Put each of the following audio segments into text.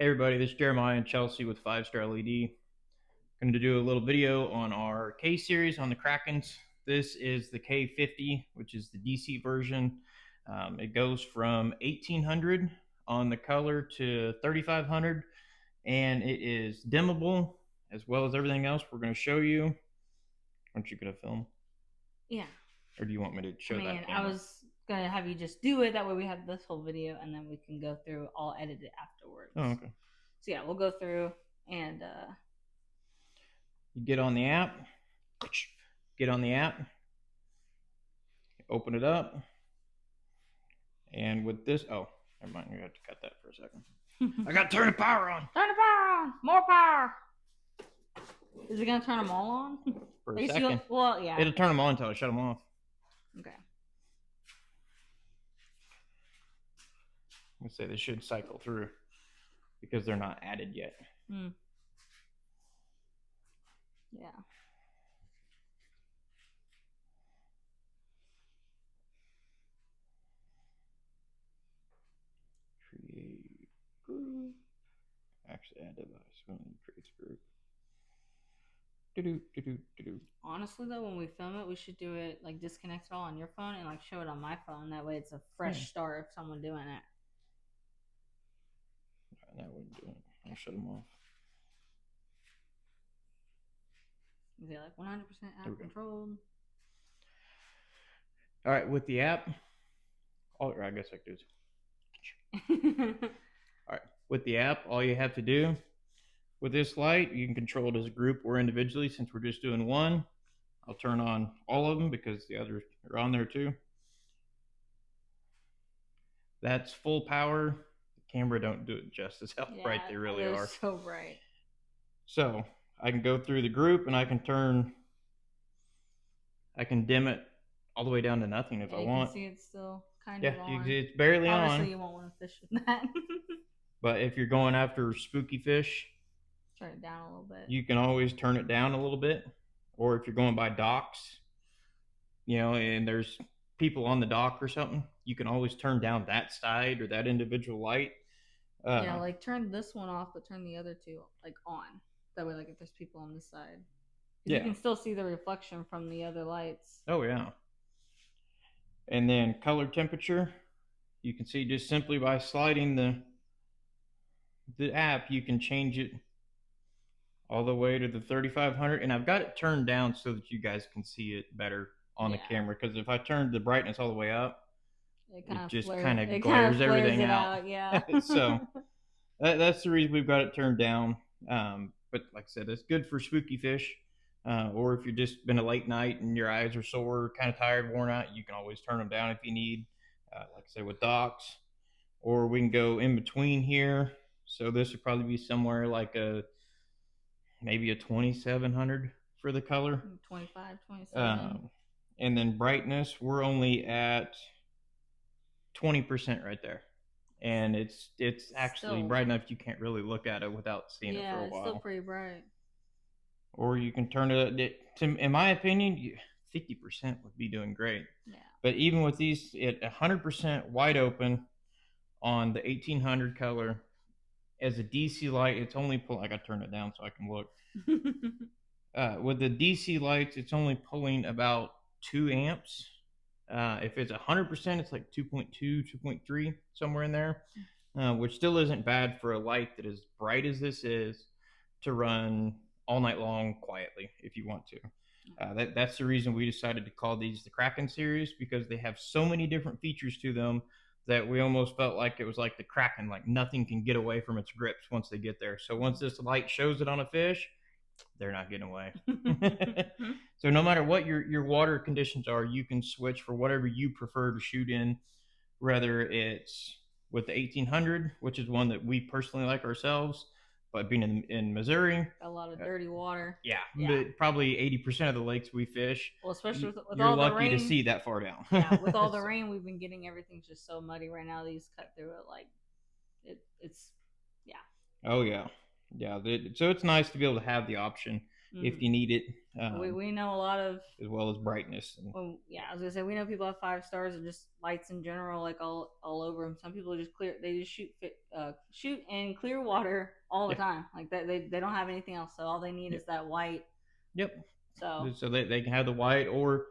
Hey everybody, this is Jeremiah and Chelsea with 5 Star LED. Going to do a little video on our K series on the Krakens. This is the K50, which is the DC version. It goes from 1800 on the color to 3500, and it is dimmable as well as everything else we're going to show you. Aren't you going to film? Yeah. Or do you want me to show that camera? I was gonna have you just do it. That way we have this whole video, and then we can go through. I'll edit it afterwards. Oh, okay. So yeah, we'll go through and. You get on the app. Get on the app. Open it up. And with this, oh, never mind. We have to cut that for a second. I got to turn the power on. Turn the power on. More power. Is it gonna turn them all on? For a second. Well, yeah. It'll turn them on until I shut them off. Okay. Let's say they should cycle through because they're not added yet. Yeah. Create group. Actually, add device. We don't need create group. Honestly, though, when we film it, we should do it like disconnect it all on your phone and like show it on my phone. That way, it's a fresh start if someone doing it. That wouldn't do it. I'll shut them off. Is it like 100% app controlled? All right, with the app, I guess I could do this. All right, with the app, all you have to do with this light, you can control it as a group or individually. Since we're just doing one, I'll turn on all of them because the others are on there too. That's full power. The camera don't do it justice how bright they really are. So bright. So I can go through the group and I can dim it all the way down to nothing if I want. You can see it's still kind of on. Yeah, it's barely on. Obviously, you won't want to fish with that. But if you're going after spooky fish, turn it down a little bit. You can always turn it down a little bit. Or if you're going by docks, and there's people on the dock or something, you can always turn down that side or that individual light. Yeah, like turn this one off, but turn the other two like on. That way, like if there's people on this side, you can still see the reflection from the other lights. Oh yeah. And then color temperature, you can see just simply by sliding the app, you can change it all the way to the 3500, and I've got it turned down so that you guys can see it better on the camera, because if I turned the brightness all the way up, it just kind of glares everything out. Yeah. So that's the reason we've got it turned down. But like I said, it's good for spooky fish, or if you've just been a late night and your eyes are sore, kind of tired, worn out, you can always turn them down if you need, like I said, with docks. Or we can go in between here. So this would probably be somewhere like maybe a 2700 for the color. 25, 27. And then brightness, we're only at 20% right there. And it's actually still bright enough you can't really look at it without seeing it for a while. Yeah, it's still pretty bright. Or you can turn it, in my opinion, 50% would be doing great. Yeah. But even with these at 100% wide open on the 1800 color, as a DC light, it's only I got to turn it down so I can look. With the DC lights, it's only pulling about 2 amps. If it's 100%, it's like 2.2, 2.3, somewhere in there, which still isn't bad for a light that is bright as this is to run all night long quietly if you want to. That's the reason we decided to call these the KRAKEN series, because they have so many different features to them that we almost felt like it was like the Kraken, like nothing can get away from its grips once they get there. So once this light shows it on a fish, they're not getting away. So no matter what your water conditions are, you can switch for whatever you prefer to shoot in, whether it's with the 1800, which is one that we personally like ourselves, but being in Missouri, a lot of dirty water. Yeah. But probably 80% of the lakes we fish, well, especially with you're all lucky the rain, to see that far down. Yeah, with all the rain we've been getting, everything's just so muddy right now. These cut through it like it's Oh yeah. So it's nice to be able to have the option. if you need it. We know a lot of, as well as brightness. well, yeah, I was gonna say we know people have 5 stars and just lights in general, like all over them. Some people just shoot in clear water all the time, like that. They don't have anything else, so all they need is that white. Yep. So they can have the white, or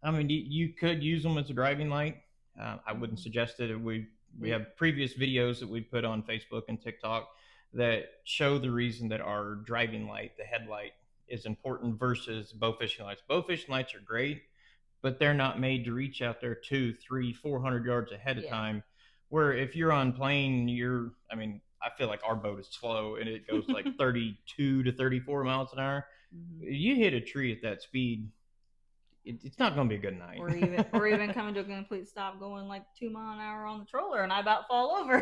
I mean, you could use them as a driving light. I wouldn't suggest it. We have previous videos that we put on Facebook and TikTok that show the reason that our driving light, the headlight, is important versus bow fishing lights. Bow fishing lights are great, but they're not made to reach out there 200, 300, 400 yards ahead of time. Where if you're on plane, I mean, I feel like our boat is slow and it goes like 32 to 34 miles an hour. You hit a tree at that speed, it's not going to be a good night. Or even coming to a complete stop going like 2 mile an hour on the troller and I about fall over.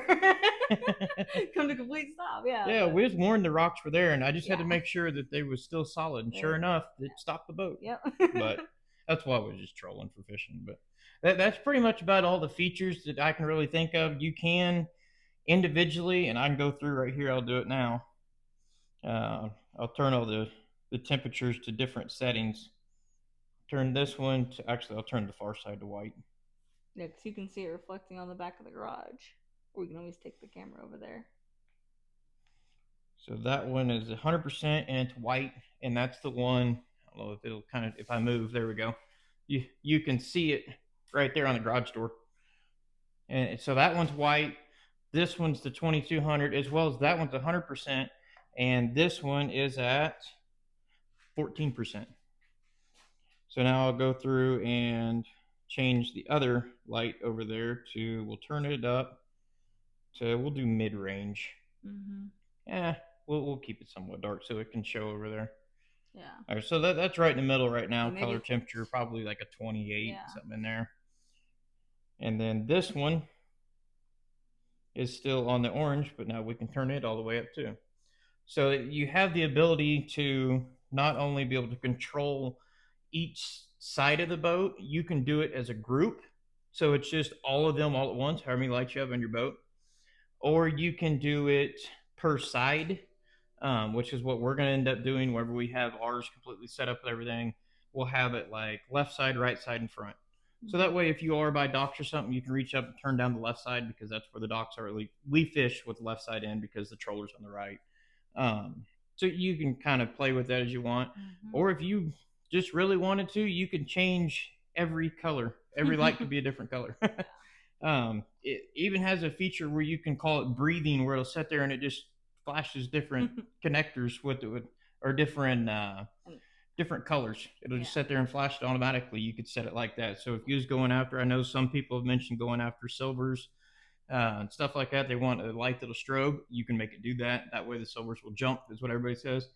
Come to complete stop, yeah. Yeah, we just warned the rocks were there and I just had to make sure that they were still solid. And sure enough, it stopped the boat. Yep. But that's why I was just trolling for fishing. But that's pretty much about all the features that I can really think of. You can individually, and I can go through right here. I'll do it now. I'll turn all the temperatures to different settings. Turn this one to, actually, I'll turn the far side to white. Yeah, because you can see it reflecting on the back of the garage. Or we can always take the camera over there. So that one is 100% and it's white, and that's the one. I don't know if it'll if I move, there we go. You can see it right there on the garage door. And so that one's white. This one's the 2200, as well as that one's 100%, and this one is at 14%. So now I'll go through and change the other light over there to, we'll turn it up to, we'll do mid-range. We'll keep it somewhat dark so it can show over there. Yeah. All right, so that's right in the middle right now. Color temperature probably like a 28, something in there. And then this one is still on the orange, but now we can turn it all the way up too. So you have the ability to not only be able to control each side of the boat, you can do it as a group. So it's just all of them all at once, however many lights you have on your boat. Or you can do it per side, which is what we're going to end up doing wherever we have ours completely set up with everything. We'll have it like left side, right side, and front. So that way, if you are by docks or something, you can reach up and turn down the left side because that's where the docks are. We fish with the left side in because the troller's on the right. So you can kind of play with that as you want. Or if you just really wanted to, you can change every color. Every light could be a different color. It even has a feature where you can call it breathing, where it'll sit there and it just flashes different connectors with it, or different colors. It'll just sit there and flash it automatically. You could set it like that. So if you was going after, I know some people have mentioned going after silvers and stuff like that. They want a light that'll strobe. You can make it do that. That way the silvers will jump, is what everybody says.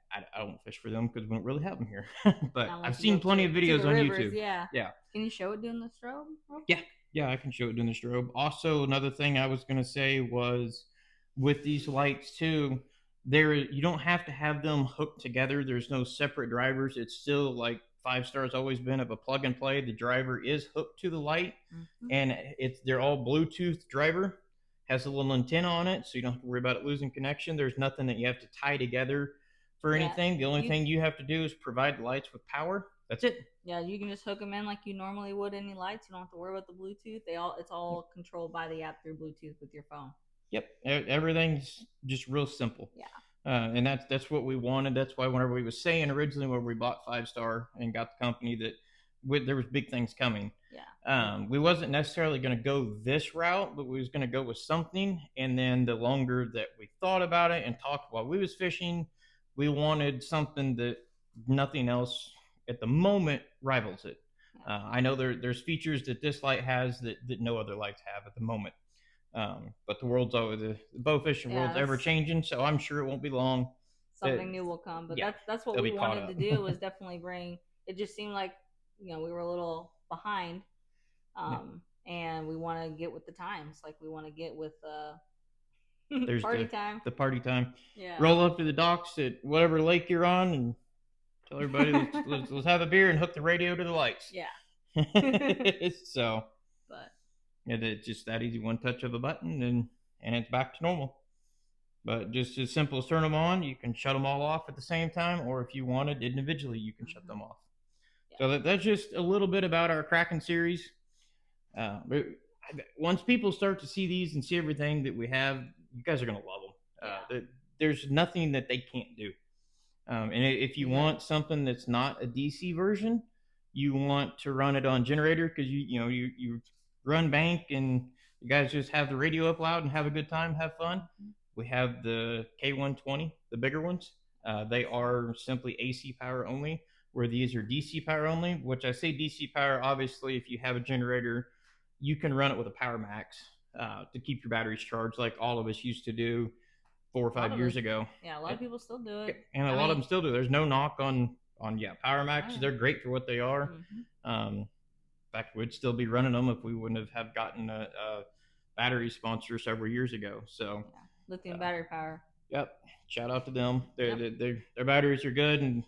I don't fish for them because we don't really have them here. But I've seen plenty of videos on YouTube. Yeah. Can you show it doing the strobe? Yeah, I can show it doing the strobe. Also, another thing I was going to say was with these lights too, you don't have to have them hooked together. There's no separate drivers. It's still like 5-star's always been of a plug and play. The driver is hooked to the light, and they're all Bluetooth driver. Has a little antenna on it, so you don't have to worry about it losing connection. There's nothing that you have to tie together for anything. The only thing you have to do is provide the lights with power. That's it. Yeah, you can just hook them in like you normally would any lights. You don't have to worry about the Bluetooth. It's all controlled by the app through Bluetooth with your phone. Yep, everything's just real simple. Yeah. And that's what we wanted. That's why whenever we was saying originally when we bought 5-star and got the company that there was big things coming. Yeah. We wasn't necessarily going to go this route, but we was going to go with something. And then the longer that we thought about it and talked while we was fishing, we wanted something that nothing else at the moment rivals it. I know there's features that this light has that no other lights have at the moment. But the world's always, the bow fishing world's ever changing, so I'm sure it won't be long. Something new will come. But that's what we wanted to do, was definitely bring. It just seemed like we were a little behind, and we want to get with the times. Like we want to get with there's party time. The party time. Yeah. Roll up to the docks at whatever lake you're on and tell everybody let's have a beer and hook the radio to the lights. Yeah. So. But. It's just that easy, one touch of a button, and it's back to normal. But just as simple as turn them on, you can shut them all off at the same time, or if you wanted individually, you can shut them off. Yeah. So that's just a little bit about our Kraken series. But once people start to see these and see everything that we have, you guys are gonna love them. Yeah. There's nothing that they can't do. And if you want something that's not a DC version, you want to run it on generator because you run bank and you guys just have the radio up loud and have a good time, have fun. We have the K120, the bigger ones. They are simply AC power only, where these are DC power only. Which I say DC power, obviously, if you have a generator, you can run it with a Power Max to keep your batteries charged, like all of us used to do 4 or 5 years ago. Yeah, a lot of people still do it, and a lot of them still do. There's no knock on Power Max. They're great for what they are. In fact, we'd still be running them if we wouldn't have gotten a battery sponsor several years ago. So lithium battery power. Yep, shout out to them. Their batteries are good, and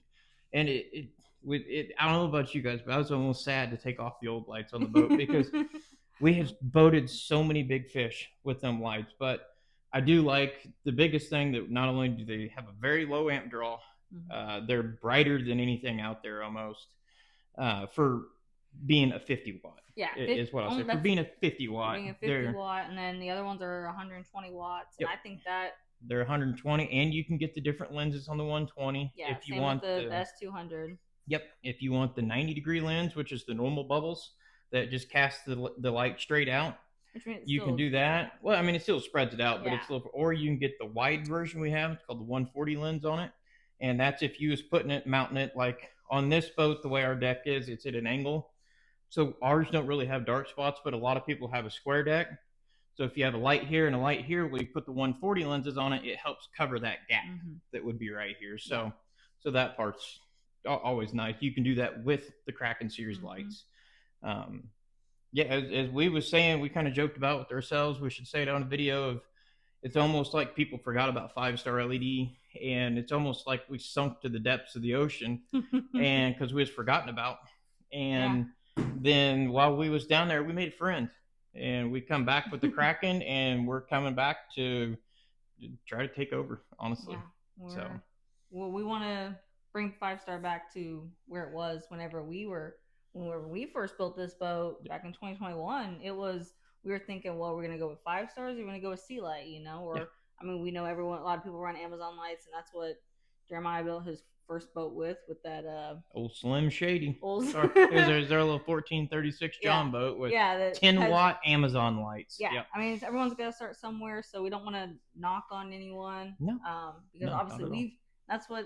it I don't know about you guys, but I was almost sad to take off the old lights on the boat because we have boated so many big fish with them lights. But I do like the biggest thing that not only do they have a very low amp draw, they're brighter than anything out there almost for being a 50 watt. Yeah, is what I'll say. For being a 50 watt. Being a 50 watt, and then the other ones are 120 watts. Yep. And I think that they're 120, and you can get the different lenses on the 120. Yeah, if you want the S200. Yep, if you want the 90-degree lens, which is the normal bubbles that just cast the light straight out, you can do that. Well, I mean, it still spreads it out, but it's a little. Or you can get the wide version we have. It's called the 140 lens on it, and that's if you was mounting it like on this boat. The way our deck is, it's at an angle. So ours don't really have dark spots, but a lot of people have a square deck. So if you have a light here and a light here, we put the 140 lenses on it. It helps cover that gap that would be right here. So that part's always nice. You can do that with the Kraken series lights. As we was saying, we kind of joked about with ourselves. We should say it on a video of. It's almost like people forgot about 5-star LED, and it's almost like we sunk to the depths of the ocean, and because we was forgotten about. And then while we was down there, we made a friend. And we come back with the Kraken, and we're coming back to try to take over, honestly. Well, we want to bring 5-star back to where it was whenever we first built this boat back in 2021. It was, we were thinking, well, we're going to go with 5 stars, or we're going to go with Sea Light, or I mean, we know a lot of people run Amazon lights, and that's what Jeremiah built his first boat with that old Slim Shady. There's their little 1436 John boat with 10-watt Amazon lights. I mean, everyone's got to start somewhere, so we don't want to knock on anyone. Because obviously that's what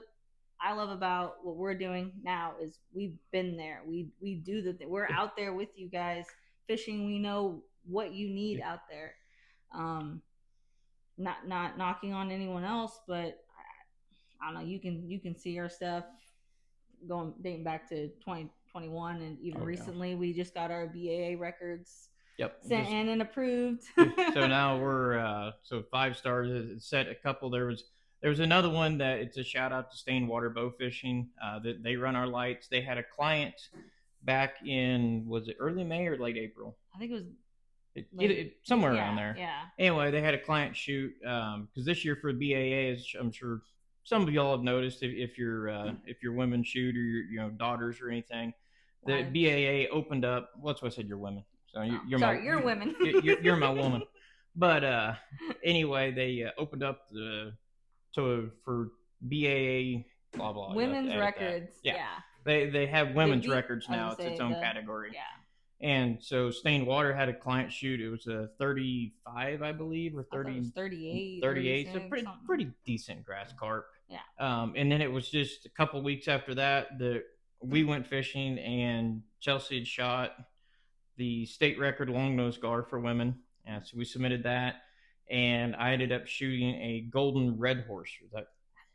I love about what we're doing now is we've been there. We do we're out there with you guys fishing. We know what you need out there. Not knocking on anyone else, but I don't know. You can see our stuff dating back to 2021, and even recently we just got our BAA records sent in and approved. So now we're 5 stars. Set a couple. There was another one that it's a shout out to Stain Water Bow Fishing. That they run our lights. They had a client back in, was it early May or late April? I think it was. Somewhere around there. Anyway, they had a client shoot because this year for BAA, as I'm sure some of y'all have noticed, if your women shoot or your daughters or anything, the BAA opened up. Well, that's why I said your women. So you're women. You're my woman. But anyway, they opened up for BAA blah blah women's records. They have women's records now. It's its own category. And so Stained Water had a client shoot. It was a 35, I believe, or 30. It was 38. 38. So pretty decent grass carp. And then it was just a couple weeks after that we went fishing, and Chelsea had shot the state record longnose gar for women. And so we submitted that, and I ended up shooting a golden red horse. I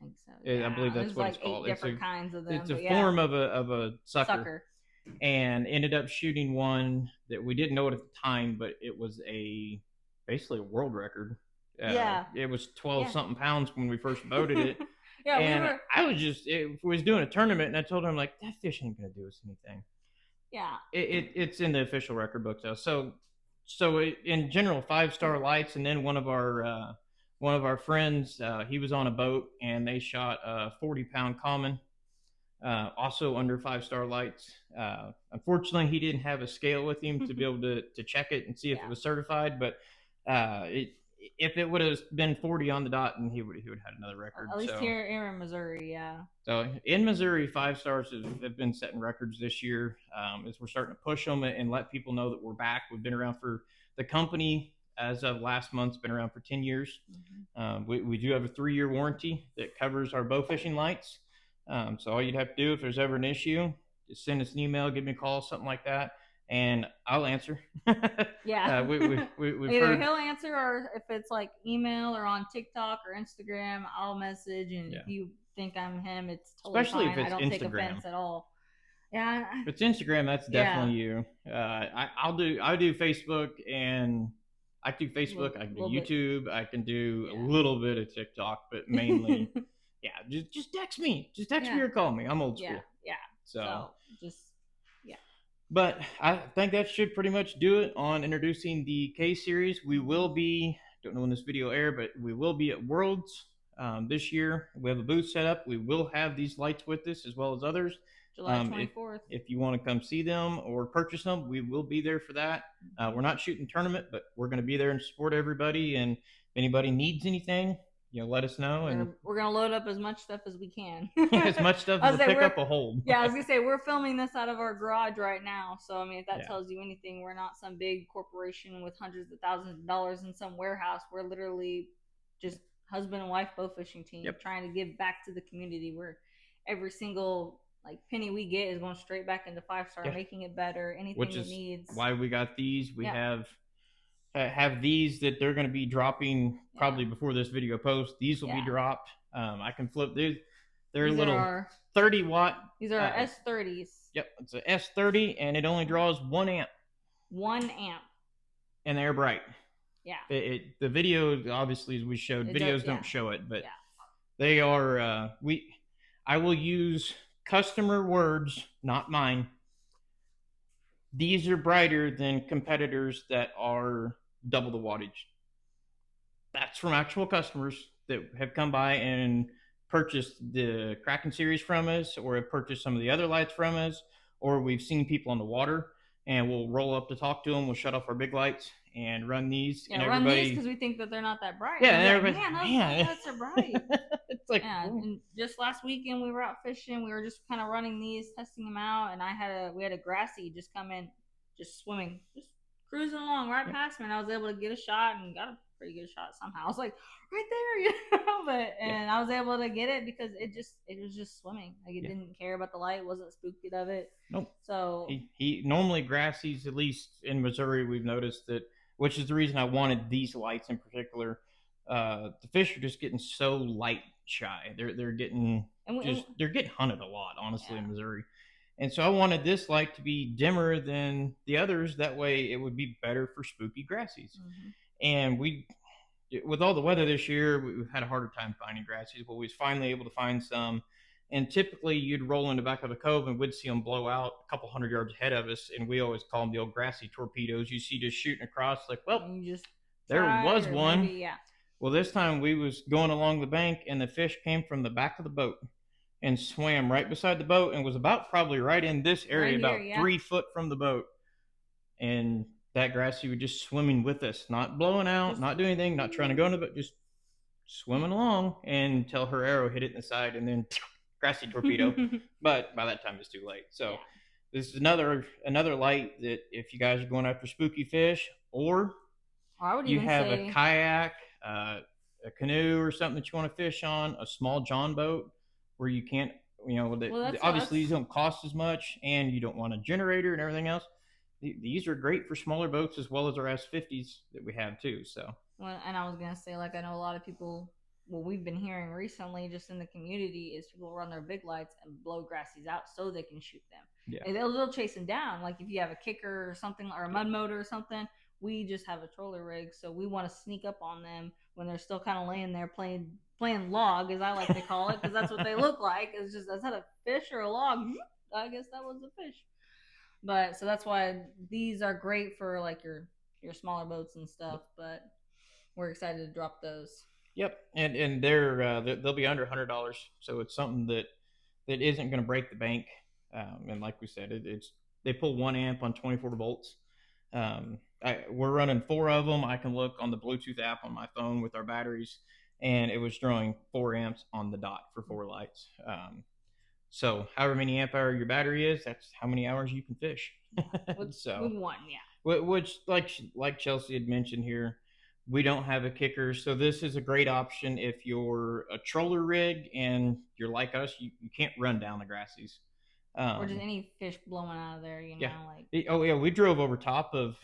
think so. I believe that's what it's called. Different kinds of them. It's a form of a sucker. And ended up shooting one that we didn't know it at the time, but it was basically a world record. It was 12 something pounds when we first boated it. I was doing a tournament, and I told him, like, that fish ain't gonna do us anything. It's in the official record book though. So in general, 5-star lights, and then one of our one of our friends, he was on a boat and they shot a 40-pound common, also under 5-star lights. Unfortunately, he didn't have a scale with him to be able to check it and see if it was certified. But if it would have been 40 on the dot, and he would have had another record. At least here in Missouri, yeah. So in Missouri, 5-stars have been setting records this year, as we're starting to push them and let people know that we're back. We've been around for the company as of last month's been around for 10 years. We do have a 3-year warranty that covers our bow fishing lights. So all you'd have to do if there's ever an issue, just send us an email, give me a call, something like that, and I'll answer. Yeah. We've Either he'll answer, or if it's like email or on TikTok or Instagram, I'll message. And if you think I'm him, it's totally especially fine. if it's I don't Instagram. take offense at all. Yeah. If it's Instagram, that's definitely you. I do Facebook, and I do Facebook. I can do YouTube. Bit. I can do a little bit of TikTok, but mainly, just text me. Just text me or call me. I'm old school. Yeah. So just. But I think that should pretty much do it on introducing the K series. We will be, don't know when this video air, but we will be at Worlds this year. We have a booth set up. We will have these lights with us as well as others. July 24th. If you want to come see them or purchase them, we will be there for that. We're not shooting tournament, but we're going to be there and support everybody. And if anybody needs anything, let us know. And we're gonna load up as much stuff as we can. As much stuff as pick up a hold. Yeah, I was gonna say we're filming this out of our garage right now. So I mean, if that tells you anything, we're not some big corporation with hundreds of thousands of dollars in some warehouse. We're literally just husband and wife bow fishing team trying to give back to the community. Where every single penny we get is going straight back into 5-star, making it better. Anything it needs. Why we got these. We have these that they're going to be dropping probably before this video posts. These will be dropped. I can flip these. They're these little 30 watt. These are our S30s. Yep, it's an S30, and it only draws 1 amp. 1 amp. And they're bright. Yeah. The video, obviously, as we showed, videos don't show it, but they are. I will use customer words, not mine. These are brighter than competitors that are double the wattage. That's from actual customers that have come by and purchased the KRAKEN series from us, or have purchased some of the other lights from us, or we've seen people on the water and we'll roll up to talk to them. We'll shut off our big lights and run these. Yeah, and run these because we think that they're not that bright. Yeah, and everybody, man, those lights are bright. It's like, and just last weekend we were out fishing. We were just kind of running these, testing them out, and we had a grassy just come in, just swimming, just cruising along right past me, and I was able to get a shot and got a pretty good shot somehow. I was like right there, and I was able to get it because it was just swimming. Like it didn't care about the light, wasn't spooked of it. Nope. So he normally grassies, at least in Missouri, we've noticed that, which is the reason I wanted these lights in particular. The fish are just getting so light shy. They're getting they're getting hunted a lot, honestly, in Missouri. And so I wanted this light to be dimmer than the others. That way it would be better for spooky grassies. And with all the weather this year, we've had a harder time finding grassies, but we was finally able to find some. And typically you'd roll in the back of a cove and we'd see them blow out a couple hundred yards ahead of us. And we always call them the old grassy torpedoes. You see just shooting across like, well, there was one. Maybe, well, this time we was going along the bank and the fish came from the back of the boat and swam right beside the boat and was about probably right in this area, right here, about 3 foot from the boat. And that grassy was just swimming with us, not blowing out, not doing anything, not trying to go in the boat, just swimming along until her arrow hit it in the side and then grassy torpedo. But by that time it's too late. So this is another light that if you guys are going after spooky fish, or you have a kayak, a canoe or something that you want to fish on, a small John boat where you can't, obviously these don't cost as much and you don't want a generator and everything else. These are great for smaller boats as well as our S50s that we have too. So, well, and I was gonna say, I know a lot of people. What we've been hearing recently, just in the community, is people run their big lights and blow grassies out so they can shoot them. Yeah, and they'll chase them down. Like if you have a kicker or something, or a mud motor or something, we just have a troller rig, so we want to sneak up on them when they're still kind of laying there playing log, as I like to call it, because that's what they look like. It's just, is that a fish or a log? I guess that was a fish. But so that's why these are great for your smaller boats and stuff. But we're excited to drop those. Yep, and they'll be under $100, so it's something that isn't going to break the bank. And like we said, it's they pull 1 amp on 24 volts. We're running 4 of them. I can look on the Bluetooth app on my phone with our batteries, and it was drawing 4 amps on the dot for 4 lights. So however many amp hour your battery is, that's how many hours you can fish. With one, yeah. Which like Chelsea had mentioned here, we don't have a kicker, so this is a great option if you're a troller rig and you're like us. You can't run down the grassies. Or just any fish blowing out of there, Yeah. like. Oh yeah, we drove over top of,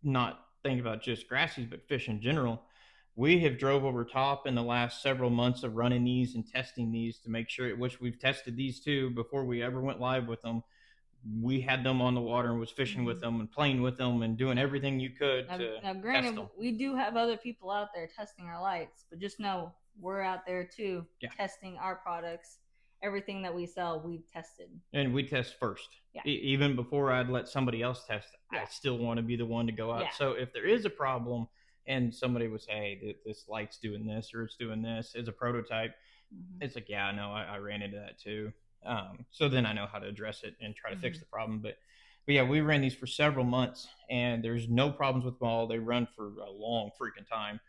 not thinking about just grassies, but fish in general. We have drove over top in the last several months of running these and testing these to make sure, which we've tested these too before we ever went live with them. We had them on the water and was fishing with them and playing with them and doing everything you could now granted, test them. We do have other people out there testing our lights, but just know we're out there too, testing our products. Everything that we sell, we've tested. And we test first. Yeah. Even before I'd let somebody else test, I still want to be the one to go out. Yeah. So if there is a problem and somebody would say, hey, this light's doing this or it's doing this as a prototype, it's like, yeah, I know, I ran into that too. So then I know how to address it and try to fix the problem. But yeah, we ran these for several months and there's no problems with them all. They run for a long freaking time,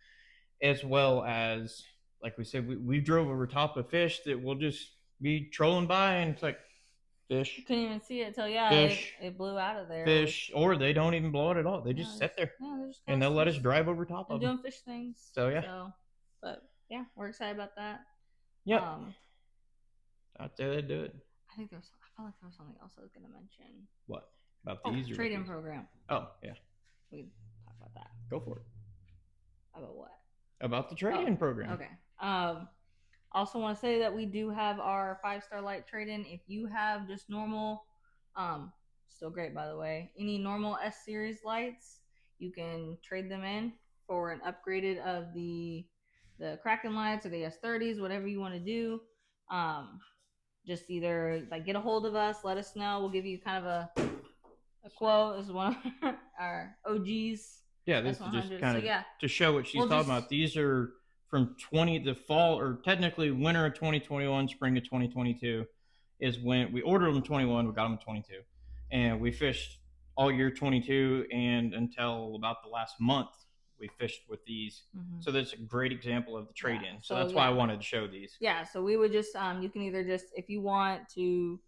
as well as, like we said, we drove over top of fish that will just be trolling by and it's like, fish. You couldn't even see it till it blew out of there. Fish, or they don't even blow it at all. They just sit there. Yeah, just and they'll let us drive over top of them. Doing fish things. So yeah. But yeah, we're excited about that. Yep. Out there they do it. I felt like there was something else I was gonna mention. What? About these? Trade-in program. Oh yeah. We can talk about that. Go for it. About what? About the trade-in program. Okay. Also want to say that we do have our 5-star light trade-in. If you have just normal, still great by the way, any normal S series lights, you can trade them in for an upgraded of the KRAKEN lights or the S30s, whatever you want to do. Just either like get a hold of us, let us know. We'll give you kind of a quote. This is one of our OGs. Yeah, this is just kind of to show what she's talking about. These are from the fall, or technically winter of 2021, spring of 2022 is when we ordered them in 21, we got them in 22. And we fished all year 22 and until about the last month we fished with these. So that's a great example of the trade-in. So that's why I wanted to show these. Yeah, so we would just, you can either just, if you want to,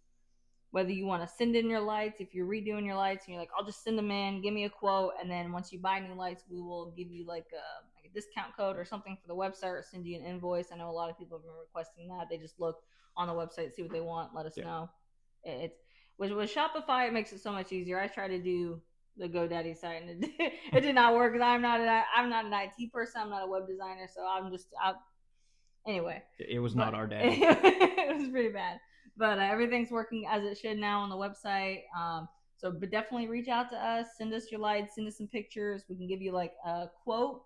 whether you want to send in your lights, if you're redoing your lights and you're like, I'll just send them in, give me a quote, and then once you buy new lights, we will give you like a discount code or something for the website or send you an invoice. I know a lot of people have been requesting that. They just look on the website, see what they want, let us know. It's with Shopify, it makes it so much easier. I try to do the GoDaddy site and it did not work because I'm not an IT person, I'm not a web designer, so anyway. It was not our day. It was pretty bad. But everything's working as it should now on the website. But definitely reach out to us. Send us your lights. Send us some pictures. We can give you like a quote.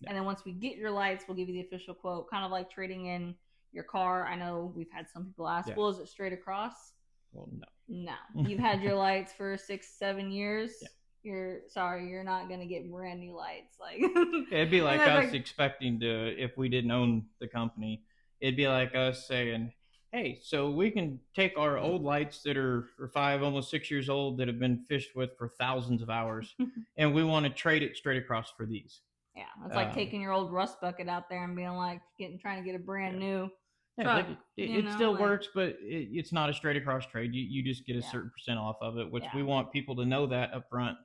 And then once we get your lights, we'll give you the official quote. Kind of like trading in your car. I know we've had some people ask, well, is it straight across? Well, no. No. You've had your lights for 6-7 years. Yeah. You're not gonna get brand new lights. Like it'd be like us expecting to, if we didn't own the company, it'd be like us saying, hey, so we can take our old lights that are 5, almost 6 years old that have been fished with for thousands of hours, and we want to trade it straight across for these. Yeah, it's like taking your old rust bucket out there and being like trying to get a brand new truck. It still works, but it's not a straight across trade. You just get a certain percent off of it, which we want people to know that up front.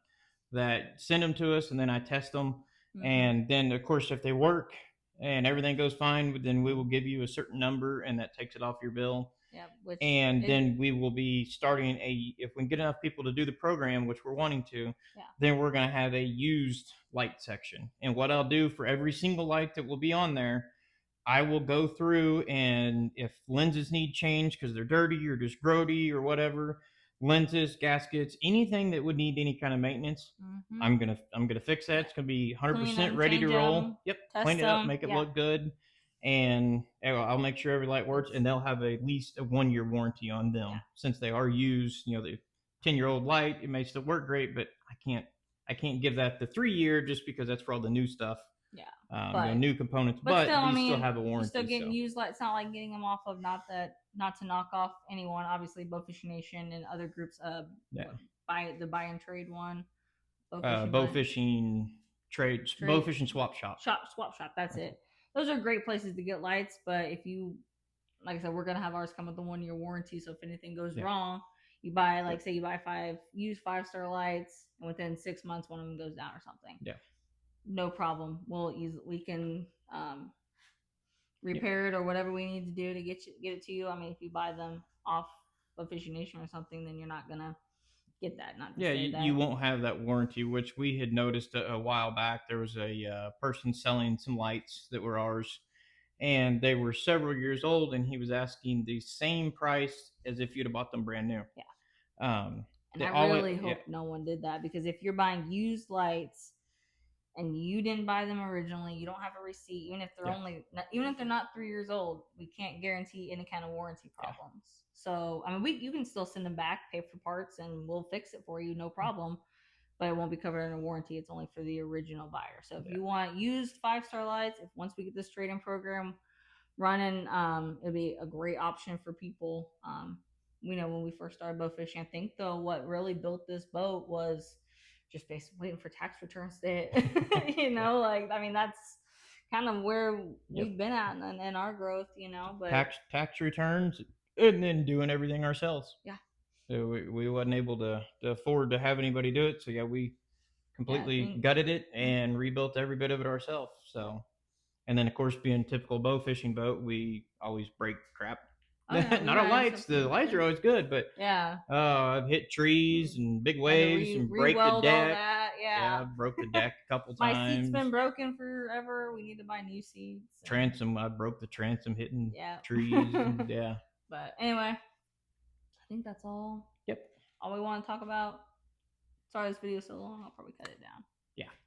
That send them to us, and then I test them, and then of course if they work and everything goes fine, then we will give you a certain number, and that takes it off your bill. Yeah. Then we will be starting if we can get enough people to do the program, which we're wanting to, then we're going to have a used light section. And what I'll do for every single light that will be on there, I will go through, and if lenses need change because they're dirty or just grody or whatever, lenses, gaskets, anything that would need any kind of maintenance, I'm gonna fix that. It's gonna be 100% ready to roll. Yep, clean it up, make it look good, and I'll make sure every light works. And they'll have at least a 1-year warranty on them since they are used. The 10-year-old light, it may still work great, but I can't give that the 3-year just because that's for all the new stuff. Yeah. But new components, but still, I these still mean, have a you're still warranty. getting So used. Like, it's not like getting them off of not to knock off anyone. Obviously, Bowfishing Nation and other groups. yeah, Buy and trade one. Bowfishing bow fishing trades, bow trade fishing swap shop. swap shop. That's it. Those are great places to get lights. But if you, like I said, we're gonna have ours come with the 1 year warranty. So if anything goes wrong, you buy, like, say you buy 5-star lights, and within 6 months one of them goes down or something. Yeah. No problem. We can repair it or whatever we need to do to get it to you. I mean, if you buy them off of Fishing Nation or something, then you're not gonna get that. Not to say that you won't have that warranty, which we had noticed a while back. There was a person selling some lights that were ours, and they were several years old, and he was asking the same price as if you'd have bought them brand new. Yeah. And I really hope yeah. no one did that, because if you're buying used lights and you didn't buy them originally, you don't have a receipt. Even if they're not 3 years old, we can't guarantee any kind of warranty problems. So I mean, you can still send them back, pay for parts, and we'll fix it for you, no problem. But it won't be covered under warranty. It's only for the original buyer. So if you want used 5-star lights, if once we get this trade-in program running, it'll be a great option for people. We know when we first started boat fishing, I think though what really built this boat was just basically waiting for tax returns to hit. Like, I mean, that's kind of where we've been at in our growth, but tax returns, and then doing everything ourselves. Yeah. So we wasn't able to afford to have anybody do it. So we completely gutted it and rebuilt every bit of it ourselves. So, and then of course, being typical bow fishing boat, we always break crap. Not our lights. The lights are always good, but I've hit trees and big waves and break the deck. I broke the deck a couple times. My seat's been broken forever. We need to buy new seats. Transom, I broke the transom hitting trees. And, But anyway, I think that's all. Yep. All we want to talk about. Sorry this video is so long. I'll probably cut it down. Yeah.